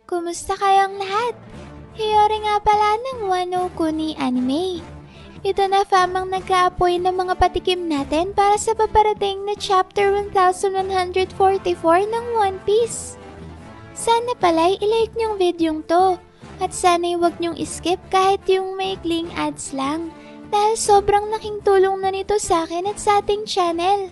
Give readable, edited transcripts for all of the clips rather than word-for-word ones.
Kumusta kayong lahat? Hiyori nga pala ng Wano Kuni Anime. Ito na fam ang nag-aapoy ng mga patikim natin para sa paparating na chapter 1144 ng One Piece. Sana pala'y ilike niyong videong to at sana'y huwag niyong skip kahit yung maikling ads lang dahil sobrang laking tulong na nito sa akin at sa ating channel.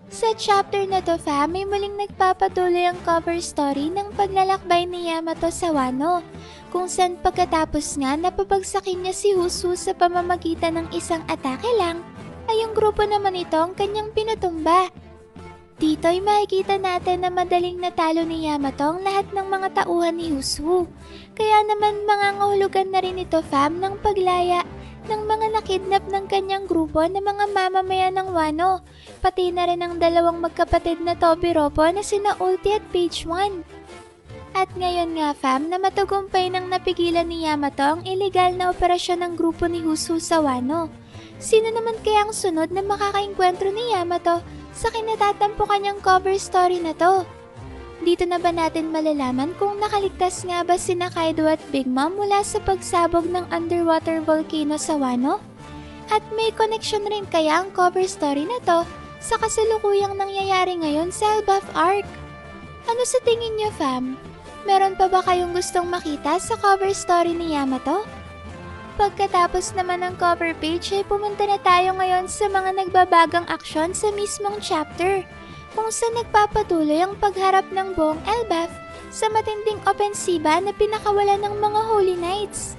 Sa chapter na to fam, may muling nagpapatuloy ang cover story ng paglalakbay ni Yamato sa Wano, kung saan pagkatapos nga napabagsakin niya si Usu sa pamamagitan ng isang atake lang, ay yung grupo naman ito ang kanyang pinutumba. Dito'y makikita natin na madaling natalo ni Yamato ang lahat ng mga tauhan ni Usu, kaya naman mangangahulugan na rin ito fam ng paglaya ng mga nakidnap ng kanyang grupo na mga mamamayan ng Wano, pati na rin ang dalawang magkapatid na Tobiropo na sina Ulti at Page 1. At ngayon nga fam na matagumpay nang napigilan ni Yamato ang iligal na operasyon ng grupo ni Usu sa Wano. Sino naman kaya ang sunod na makakaengkwentro ni Yamato sa kinatatampo kanyang cover story na to? Dito na ba natin malalaman kung nakaligtas nga ba sina Kaido at Big Mom mula sa pagsabog ng underwater volcano sa Wano? At may connection rin kaya ang cover story na to sa kasalukuyang nangyayari ngayon sa Elbaf Arc? Ano sa tingin niyo fam? Meron pa ba kayong gustong makita sa cover story ni Yamato? Pagkatapos naman ng cover page ay pumunta na tayo ngayon sa mga nagbabagang aksyon sa mismong chapter, kung saan nagpapatuloy ang pagharap ng buong Elbaf sa matinding opensiba na pinakawala ng mga Holy Knights.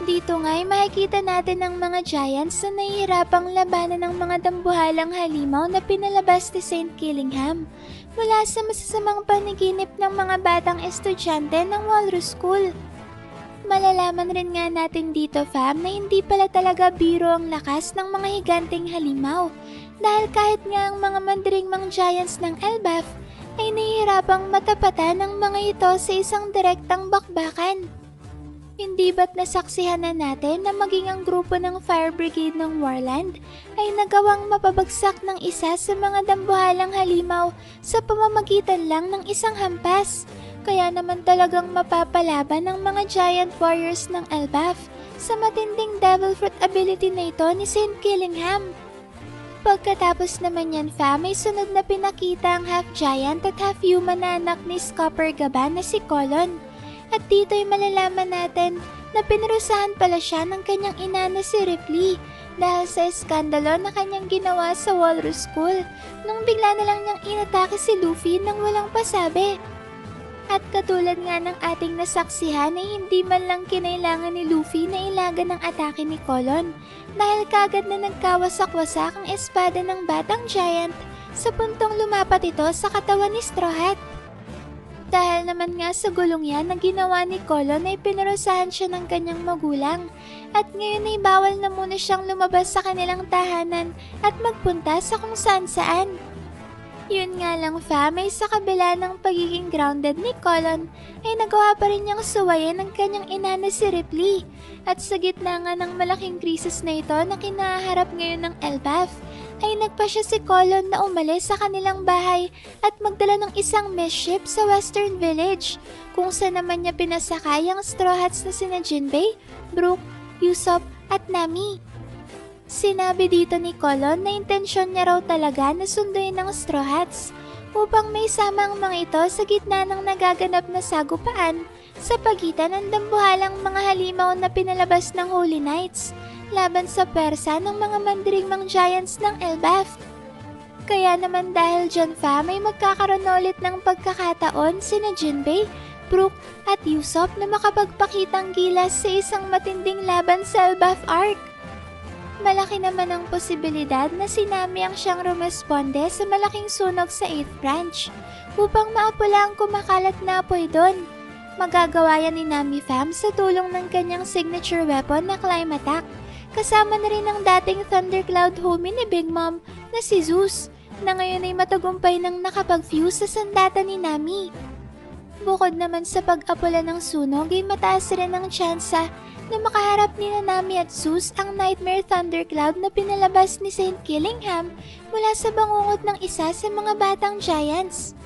Dito nga'y makikita natin ang mga Giants na nahihirapang labanan ng mga dambuhalang halimaw na pinalabas ni Saint Killingham mula sa masasamang panaginip ng mga batang estudyante ng Walrus School. Malalaman rin nga natin dito fam na hindi pala talaga biro ang lakas ng mga higanteng halimaw, dahil kahit nga ang mga mandirigmang giants ng Elbaf ay nahihirapang matapatan ng mga ito sa isang direktang bakbakan. Hindi ba't nasaksihan na natin na maging ang grupo ng Fire Brigade ng Warland ay nagawang mapabagsak ng isa sa mga dambuhalang halimaw sa pamamagitan lang ng isang hampas? Kaya naman talagang mapapalaban ng mga giant warriors ng Elbaf sa matinding devil fruit ability na ito ni Saint Killingham. Pagkatapos naman yan fam, may sunod na pinakita ang half-giant at half-human na anak ni Scopper Gaban na si Colon. At dito'y malalaman natin na pinarusahan pala siya ng kanyang ina na si Ripley dahil sa eskandalo na kanyang ginawa sa Walrus School nung bigla na lang niyang inatake si Luffy nang walang pasabi. At katulad nga ng ating nasaksihan ay hindi man lang kinailangan ni Luffy na ilagan ng atake ni Colon dahil kagad na nagkawasak-wasak ang espada ng batang giant sa puntong lumapat ito sa katawan ni Straw Hat. Dahil naman nga sa gulong yan na ginawa ni Colon ay pinarusahan siya ng kanyang magulang at ngayon ay bawal na muna siyang lumabas sa kanilang tahanan at magpunta sa kung saan-saan. Yun nga lang fam, ay sa kabila ng pagiging grounded ni Colon ay nagawa pa rin niyang suwayin ang kanyang ina na si Ripley. At sa gitna nga ng malaking krisis na ito na kinaharap ngayon ng Elbaf, ay nagpa siya si Colon na umalis sa kanilang bahay at magdala ng isang mess ship sa Western Village, kung saan naman niya pinasakay ang Straw Hats na sina Jinbei, Brook, Usopp at Nami. Sinabi dito ni Colon na intensyon niya raw talaga na sunduin ng Straw Hats upang may sama ang mga ito sa gitna ng nagaganap na sagupaan sa pagitan ng dambuhalang mga halimaw na pinalabas ng Holy Knights laban sa persa ng mga mandirigmang giants ng Elbaf. Kaya naman dahil dyan fam ay magkakaroon ulit ng pagkakataon sina Jinbei, Brook at Usopp na makapagpakitang gilas sa isang matinding laban sa Elbaf Arc. Malaki naman ang posibilidad na si Nami ang siyang rumesponde sa malaking sunog sa 8th branch upang maapula ang kumakalat na apoy doon. Magagawa yan ni Nami fam sa tulong ng kanyang signature weapon na Climb Attack. Kasama na rin ang dating Thundercloud homie ni Big Mom na si Zeus na ngayon ay matagumpay nang nakapag-fuse sa sandata ni Nami. Bukod naman sa pag-apula ng sunog ay mataas rin ang tsansa na makaharap ni Nanami at Zeus ang Nightmare Thundercloud na pinalabas ni Saint Killingham mula sa bangungot ng isa sa mga batang giants.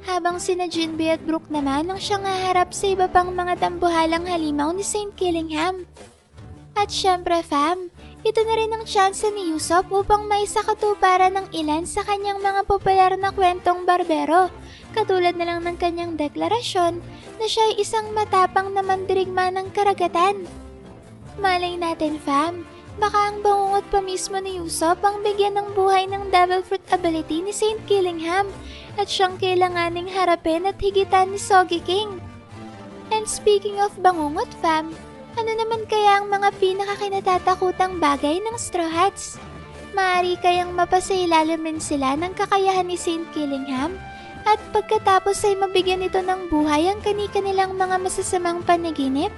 Habang sina Jinbei at Brook naman ang siyang haharap sa iba pang mga tambuhalang halimaw ni Saint Killingham. At syempre fam, ito na rin ang tsansa ni Usopp upang maisakatuparan ng ilan sa kanyang mga popular na kwentong barbero, katulad na lang ng kanyang deklarasyon na siya ay isang matapang na mandirigma ng karagatan. Malay natin fam, baka ang bangungot pa mismo ni Usopp ang bigyan ng buhay ng Devil Fruit ability ni Saint Killingham at siyang kailanganing harapin at higitan ni Soggy King. And speaking of bangungot fam, ano naman kaya ang mga pinakakinatatakutang bagay ng Straw Hats? Maaari kayang mapasailalim rin sila ng kakayahan ni Saint Killingham at pagkatapos ay mabigyan ito ng buhay ang kani-kanilang mga masasamang panaginip?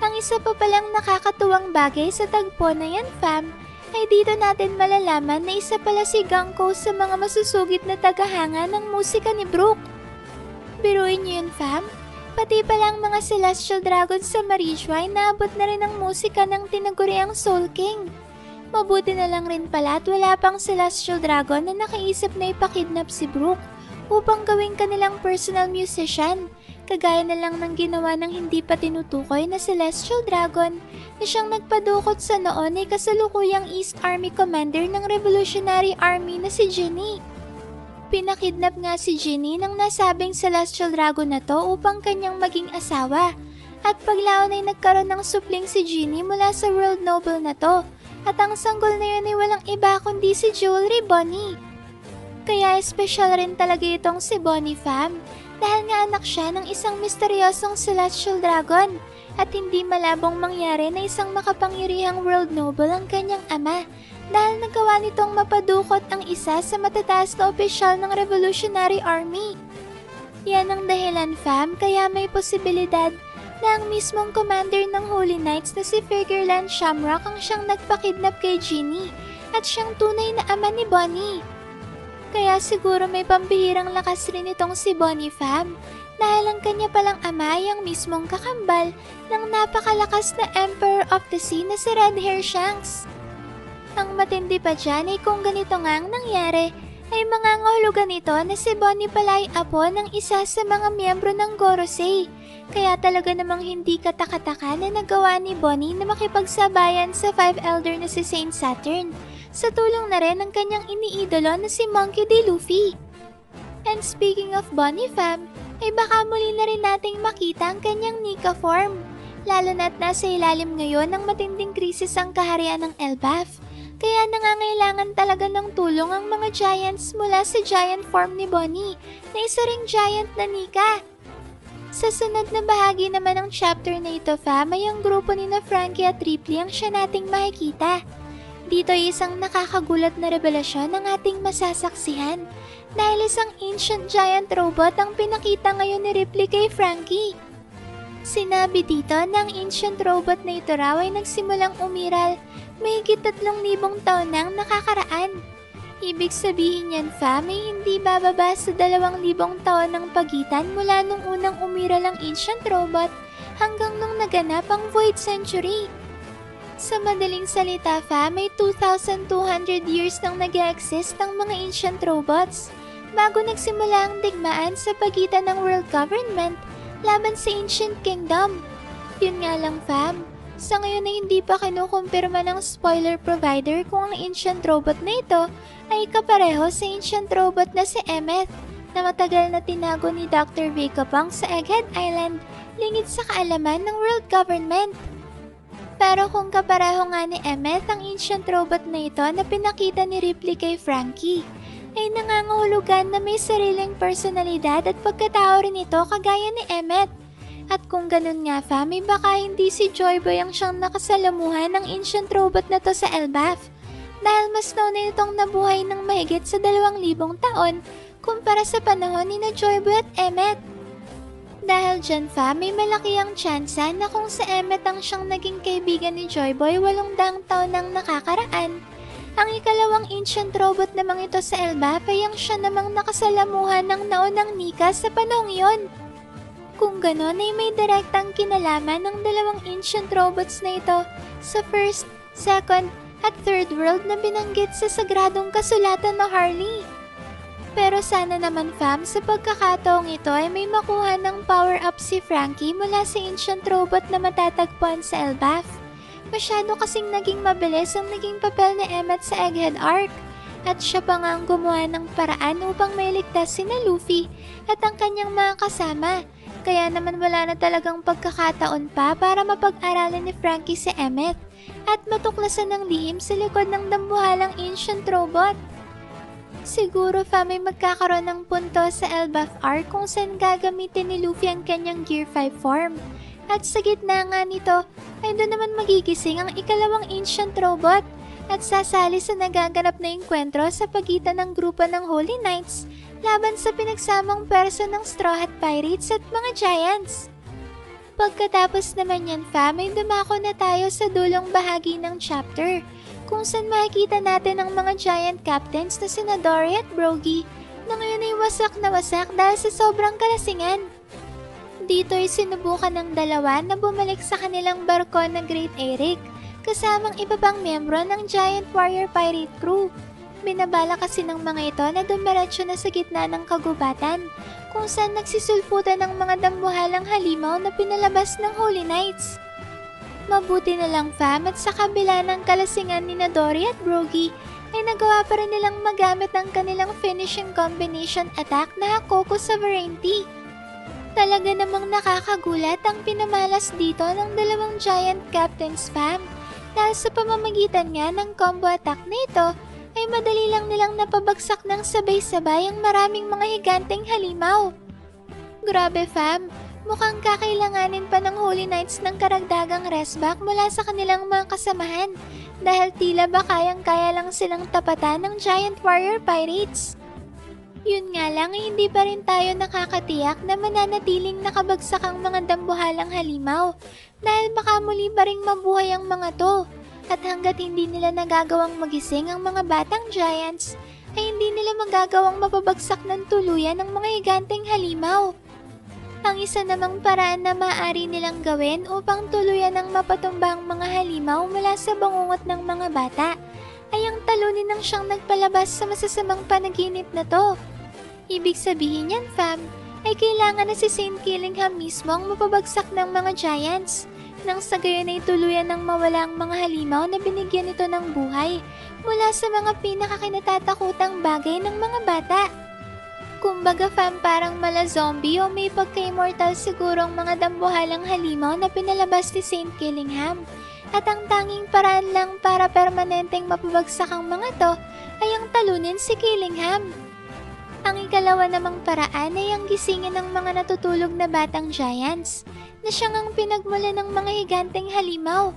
Ang isa pa palang nakakatuwang bagay sa tagpo na yan fam, ay dito natin malalaman na isa pala si Ganko sa mga masusugid na tagahanga ng musika ni Brook. Biruin niyo yun fam? Pati palang mga Celestial Dragons sa Marijuay naabot na rin ang musika ng tinaguriang Soul King. Mabuti na lang rin pala at wala pang Celestial Dragon na nakaisip na ipakidnap si Brook upang gawing kanilang personal musician, kagaya na lang ng ginawa ng hindi pa tinutukoy na Celestial Dragon na siyang nagpadukot sa noon ay kasalukuyang East Army Commander ng Revolutionary Army na si Ginny. Pinakidnap nga si Ginny ng nasabing Celestial Dragon na to upang kanyang maging asawa. At paglaon ay nagkaroon ng supling si Ginny mula sa World Noble na to. At ang sanggol na yun ay walang iba kundi si Jewelry Bonnie. Kaya espesyal rin talaga itong si Bonnie fam. Dahil nga anak siya ng isang misteryosong Celestial Dragon. At hindi malabong mangyari na isang makapangyarihang World Noble ang kanyang ama. Dahil nagawa nitong mapadukot ang isa sa matataas na opisyal ng Revolutionary Army. Yan ang dahilan fam, kaya may posibilidad na ang mismong commander ng Holy Knights na si Figureland Shamrock ang siyang nagpakidnap kay Ginny at siyang tunay na ama ni Bonnie. Kaya siguro may pambihirang lakas rin itong si Bonnie fam, dahil ang kanya palang ama ay ang mismong kakambal ng napakalakas na Emperor of the Sea na si Red Hair Shanks. Ang matindi pa dyan ay kung ganito nga ang nangyari, ay mangangahulugan nito na si Bonnie pala ay apo ng isa sa mga miyembro ng Gorosei. Kaya talaga namang hindi katakataka na nagawa ni Bonnie na makipagsabayan sa Five Elder na si Saint Saturn, sa tulong na rin ng kanyang iniidolo na si Monkey D. Luffy. And speaking of Bonnie fam, ay baka muli na rin nating makita ang kanyang Nika form, lalo na't nasa ilalim ngayon ng matinding krisis ang kaharian ng Elbaf. Kaya nangangailangan talaga ng tulong ang mga giants mula sa giant form ni Bonnie na isa ring giant na Nika. Sa sunod na bahagi naman ng chapter na ito fam, ay ang grupo ni na Frankie at Ripley ang siya nating makikita. Dito ay isang nakakagulat na revelasyon ang ating masasaksihan dahil isang ancient giant robot ang pinakita ngayon ni Ripley kay Frankie. Sinabi dito na ang ancient robot na ito raw ay nagsimulang umiral mahigit 3,000 taon nang nakakaraan. Ibig sabihin yan fam ay hindi bababa sa 2,000 taon ng pagitan mula nung unang umiral ang ancient robot hanggang nung naganap ang Void Century. Sa madaling salita fam, may 2,200 years nang nag-exist ng mga ancient robots bago nagsimula ang digmaan sa pagitan ng world government laban sa Ancient Kingdom. Yun nga lang fam, sa ngayon ay hindi pa kinukumpirma ng spoiler provider kung ang ancient robot na ito ay kapareho sa ancient robot na si Emmet na matagal na tinago ni Dr. Vegapunk sa Egghead Island lingid sa kaalaman ng world government. Pero kung kapareho nga ni Emmet ang ancient robot na ito na pinakita ni Ripley kay Frankie, ay nangangahulugan na may sariling personalidad at pagkatao rin ito kagaya ni Emmet. At kung ganun nga fam, baka hindi si Joyboy ang siyang nakasalamuhan ng ancient robot na to sa Elbaf. Dahil mas nauna itong nabuhay ng mahigit sa 2,000 taon kumpara sa panahon ni na Joyboy at Emmet. Dahil dyan fam, may malaki ang tsansa na kung sa Emmet ang siyang naging kaibigan ni Joyboy 800 taon nang nakakaraan, ang ikalawang ancient robot namang ito sa Elbaf ay ang siya namang nakasalamuhan ng naunang Nika sa panahong yon. Kung ganon ay may direktang kinalaman ng dalawang ancient robots na ito sa first, second, at third world na binanggit sa sagradong kasulatan na Harley. Pero sana naman fam, sa pagkakataong ito ay may makuha ng power-up si Frankie mula sa ancient robot na matatagpuan sa Elbaf. Masyado kasing naging mabilis ang naging papel ni Emmet sa Egghead Arc. At siya pa nga ang gumawa ng paraan upang mailigtas sina Luffy at ang kanyang mga kasama. Kaya naman wala na talagang pagkakataon pa para mapag-aralan ni Frankie si Emmet at matuklasan ng lihim sa likod ng dambuhalang ancient robot. Siguro fam may magkakaroon ng punto sa Elbaf Arc kung saan gagamitin ni Luffy ang kanyang Gear 5 form. At sa gitna nga nito ay doon naman magigising ang ikalawang ancient robot at sasali sa nagaganap na engkwentro sa pagitan ng grupo ng Holy Knights laban sa pinagsamang perso ng Straw Hat Pirates at mga Giants. Pagkatapos naman yan fam ay dumako na tayo sa dulong bahagi ng chapter kung saan makikita natin ang mga giant captains na sina Dory at Brogy na ngayon ay wasak na wasak dahil sa sobrang kalasingan. Dito ay sinubukan ng dalawa na bumalik sa kanilang barko na Great Eric kasamang iba pang miyembro ng Giant Warrior Pirate Crew. Binabala kasi ng mga ito na dumiretso na sa gitna ng kagubatan kung saan nagsisulputan ng mga dambuhalang halimaw na pinalabas ng Holy Knights. Mabuti na lang fam at sa kabila ng kalasingan ni Dory at Brogy ay nagawa pa rin nilang magamit ang kanilang finishing combination attack na Hakoku Sovereignty. Talaga namang nakakagulat ang pinamalas dito ng dalawang giant captains fam dahil sa pamamagitan nga ng combo attack na ito ay madali lang nilang napabagsak ng sabay-sabay ang maraming mga higanteng halimaw. Grabe fam! Mukhang kakailanganin pa ng Holy Knights ng karagdagang restback mula sa kanilang mga kasamahan dahil tila ba kayang-kaya lang silang tapatan ng Giant Warrior Pirates. Yun nga lang ay hindi pa rin tayo nakakatiyak na mananatiling nakabagsak ang mga dambuhalang halimaw dahil baka muli pa ring mabuhay ang mga to at hanggat hindi nila nagagawang magising ang mga batang giants ay hindi nila magagawang mapabagsak ng tuluyan ng mga higanteng halimaw. Ang isa namang paraan na maaari nilang gawin upang tuluyan ng mapatumba ang mga halimaw mula sa bangungot ng mga bata ay ang talunin ng siyang nagpalabas sa masasamang panaginip na to. Ibig sabihin yan fam, ay kailangan na si Saint Killingham mismo ang mapabagsak ng mga giants nang sa gayon ay tuluyan ng mawala ang mga halimaw na binigyan ito ng buhay mula sa mga pinakakinatatakutang bagay ng mga bata. Kumbaga fam parang mala zombie o may pagka-immortal siguro ang mga dambuhalang halimaw na pinalabas ni Saint Killingham. At ang tanging paraan lang para permanenteng mapabagsak ang mga to ay ang talunin si Killingham. Ang ikalawa namang paraan ay ang gisingin ng mga natutulog na batang giants na siyang ang pinagmula ng mga higanteng halimaw.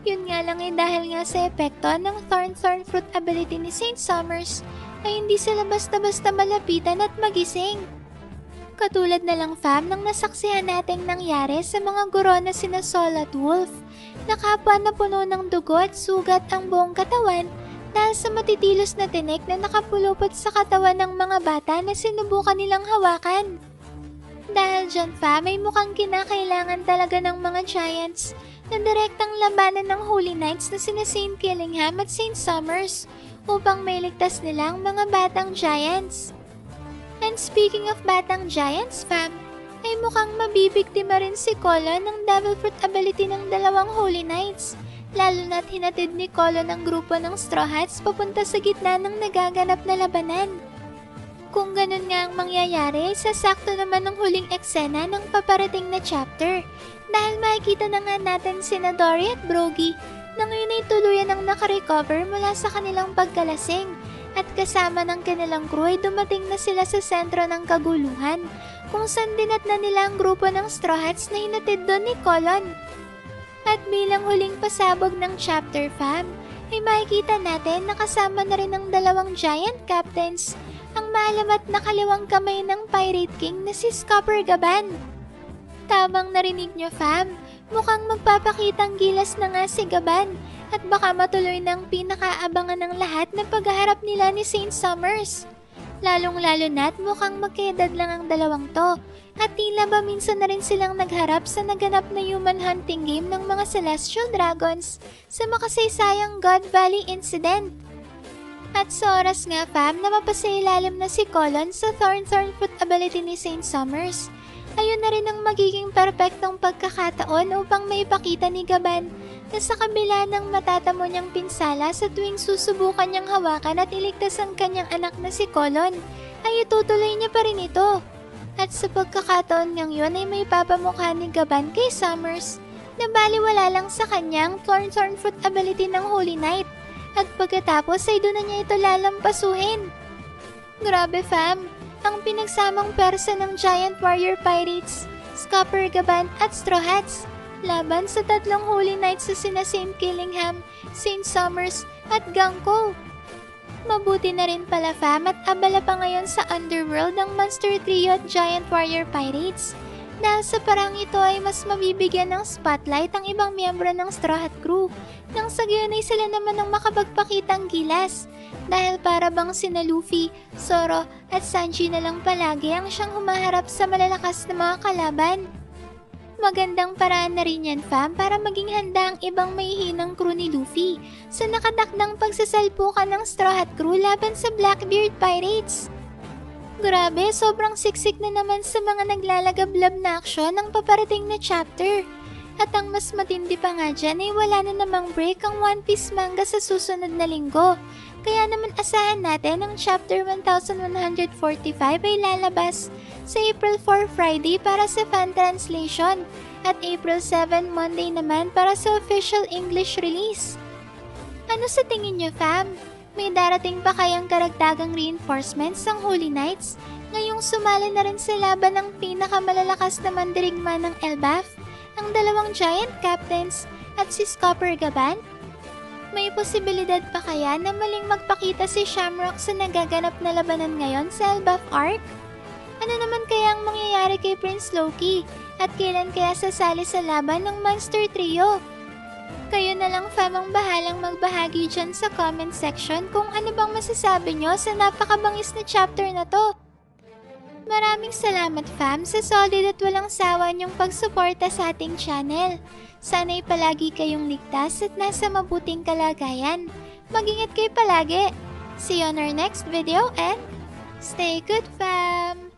Yun nga lang ay dahil nga sa epekto ng Thorn Fruit ability ni Saint Summers ay hindi sila basta-basta malapitan at magising. Katulad na lang fam ng nasaksihan nating nangyari sa mga guro na sina Sol at Wolf na kapwa na puno ng dugo at sugat ang buong katawan dahil sa matitilos na tinik na nakapulupot sa katawan ng mga bata na sinubukan nilang hawakan. Dahil dyan fam ay mukhang kinakailangan talaga ng mga giants na direktang labanan ng Holy Knights na sina Saint Killingham at Saint Summers upang mailigtas nila ang mga batang giants. And speaking of batang giants fam, ay mukhang mabibiktima rin si Kolo ng Devil Fruit ability ng dalawang Holy Knights, lalo na't hinatid ni Kolo ng grupo ng Straw Hats papunta sa gitna ng nagaganap na labanan. Kung ganun nga ang mangyayari, sasakto naman ang huling eksena ng paparating na chapter dahil makikita na nga natin sina Dory at Brogy na ngayon ay tuluyan ang nakarecover mula sa kanilang pagkalasing at kasama ng kanilang crew ay dumating na sila sa sentro ng kaguluhan kung saan dinatna nila ang grupo ng Straw Hats na hinatid doon ni Colon. At bilang huling pasabog ng chapter fam, ay makikita natin na kasama na rin ang dalawang giant captains, ang maalamat na kaliwang kamay ng Pirate King na si Scupper Gaban. Tamang narinig nyo fam, mukhang magpapakitang gilas na nga si Gaban at baka matuloy ng pinakaabangan ng lahat na paghaharap nila ni Saint Summers. Lalong-lalo na't mukhang magkaedad lang ang dalawang to. At tila ba minsan na rin silang nagharap sa naganap na human hunting game ng mga Celestial Dragons sa makasaysayang God Valley Incident. At sa oras nga fam na mapasailalim na si Colon sa Thorn Fruit ability ni Saint Summers, ayun na rin ang magiging perpektong pagkakataon upang maipakita ni Gaban na sa kabila ng matatamo niyang pinsala sa tuwing susubukan niyang hawakan at iligtas ang kanyang anak na si Colon, ay itutuloy niya pa rin ito. At sa pagkakataon ngang yun ay may papamukha ni Gaban kay Summers na baliwala lang sa kanyang Thorn Fruit ability ng Holy Knight at pagkatapos ay doon na niya ito lalampasuhin. Grabe fam, ang pinagsamang persa ng Giant Warrior Pirates, Scupper Gaban at Straw Hats laban sa tatlong Holy Knights sa sina Saint Killingham, Saint Summers at Gangko. Mabuti na rin pala fam at abala pa ngayon sa underworld ng Monster Trio at Giant Warrior Pirates. Dahil sa parang ito ay mas mabibigyan ng spotlight ang ibang miyembro ng Straw Hat Crew nang sa gayon ay sila naman ang makapagpakitang gilas. Dahil para bang sina Luffy, Zoro at Sanji na lang palagi ang siyang humaharap sa malalakas na mga kalaban. Magandang paraan na rin yan fam para maging handa ang ibang mahihinang crew ni Luffy sa nakatakdang pagsasalpukan ng Straw Hat Crew laban sa Blackbeard Pirates. Grabe, sobrang siksik na naman sa mga naglalagablab na aksyon ng paparating na chapter. At ang mas matindi pa nga dyan ay wala na namang break ang One Piece manga sa susunod na linggo. Kaya naman asahan natin ang chapter 1145 ay lalabas sa April 4 Friday para sa fan translation at April 7 Monday naman para sa official English release. Ano sa tingin nyo fam? May darating pa kayang karagdagang reinforcements ng Holy Knights ngayong sumali na rin sa laban ng pinakamalalakas na mandirigma ng Elbaf, ang dalawang Giant Captains at si Scupper Gaban? May posibilidad pa kaya na maling magpakita si Shamrock sa nagaganap na labanan ngayon sa Elbaf Arc? Ano naman kaya ang mangyayari kay Prince Loki at kailan kaya sasali sa laban ng Monster Trio? Kayo na lang fam ang bahalang magbahagi dyan sa comment section kung ano bang masasabi nyo sa napakabangis na chapter na to. Maraming salamat fam sa solid at walang sawa niyong pagsuporta sa ating channel. Sana'y palagi kayong ligtas at nasa mabuting kalagayan. Mag-ingat kayo palagi. See you on our next video and stay good fam!